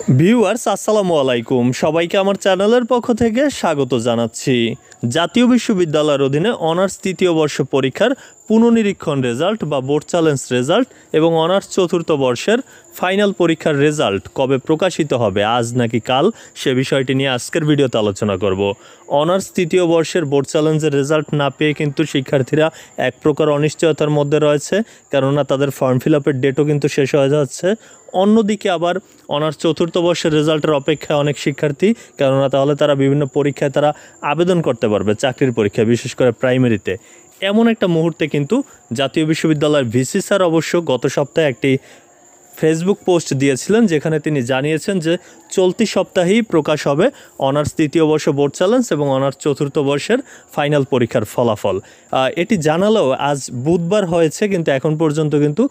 Viewers আসসালামু আলাইকুম, সবাইকে আমার চ্যানেলের পক্ষ থেকে স্বাগত জানাচ্ছি। জাতীয় বিশ্ববিদ্যালয়ের অধীনে অনার্স তৃতীয় বর্ষ পরীক্ষার পুনঃনিরীক্ষণ রেজাল্ট বা বোর্ড চ্যালেঞ্জ রেজাল্ট এবং অনার্স চতুর্থ বর্ষের ফাইনাল পরীক্ষার রেজাল্ট কবে প্রকাশিত হবে, আজ নাকি কাল, সে বিষয়টি নিয়ে আজকের ভিডিওতে আলোচনা করব। অনার্স তৃতীয় বর্ষের বোর্ড চ্যালেঞ্জের রেজাল্ট না পেয়ে কিন্তু শিক্ষার্থীরা এক প্রকার অনিশ্চয়তার মধ্যে রয়েছে, কেননা তাদের ফর্ম ফিল আপের ডেটও কিন্তু শেষ হয়ে যাচ্ছে। অন্যদিকে আবার অনার্স চতুর্থ বর্ষের রেজাল্টের অপেক্ষায় অনেক শিক্ষার্থী, কেননা তাহলে তারা বিভিন্ন পরীক্ষায় তারা আবেদন করতে পারবে, চাকরির পরীক্ষায়, বিশেষ করে প্রাইমারিতে। এমন একটা মুহূর্তে কিন্তু জাতীয় বিশ্ববিদ্যালয়ের ভিসি স্যার অবশ্য গত সপ্তাহে একটি ফেসবুক পোস্ট দিয়েছিলেন, যেখানে তিনি জানিয়েছেন যে চলতি সপ্তাহেই প্রকাশ হবে অনার্স তৃতীয় বর্ষ বোর্ড চ্যালেঞ্জ এবং অনার্স চতুর্থ বর্ষের ফাইনাল পরীক্ষার ফলাফল। এটি জানালেও আজ বুধবার হয়েছে, কিন্তু এখন পর্যন্ত কিন্তু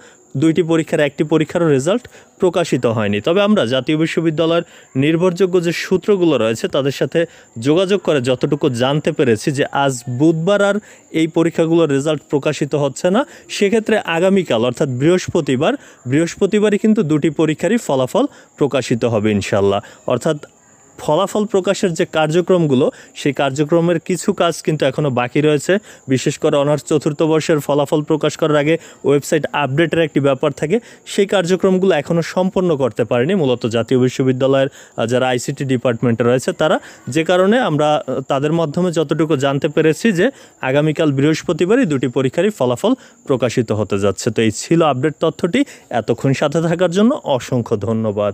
দুইটি পরীক্ষার একটি পরীক্ষারও রেজাল্ট প্রকাশিত হয়নি। তবে আমরা জাতীয় বিশ্ববিদ্যালয়ের নির্ভরযোগ্য যে সূত্রগুলো রয়েছে তাদের সাথে যোগাযোগ করে যতটুকু জানতে পেরেছি যে আজ বুধবার আর এই পরীক্ষাগুলোর রেজাল্ট প্রকাশিত হচ্ছে না। সেক্ষেত্রে আগামীকাল অর্থাৎ বৃহস্পতিবারই কিন্তু দুটি পরীক্ষারই ফলাফল প্রকাশিত হবে ইনশাল্লাহ। অর্থাৎ ফলাফল প্রকাশের যে কার্যক্রমগুলো, সেই কার্যক্রমের কিছু কাজ কিন্তু এখনও বাকি রয়েছে। বিশেষ করে অনার্স চতুর্থ বর্ষের ফলাফল প্রকাশ করার আগে ওয়েবসাইট আপডেটের একটি ব্যাপার থাকে, সেই কার্যক্রমগুলো এখনও সম্পন্ন করতে পারেনি মূলত জাতীয় বিশ্ববিদ্যালয়ের যারা আইসিটি ডিপার্টমেন্টে রয়েছে তারা। যে কারণে আমরা তাদের মাধ্যমে যতটুকু জানতে পেরেছি যে আগামীকাল বৃহস্পতিবারই দুটি পরীক্ষারই ফলাফল প্রকাশিত হতে যাচ্ছে। তো এই ছিল আপডেট তথ্যটি। এতক্ষণ সাথে থাকার জন্য অসংখ্য ধন্যবাদ।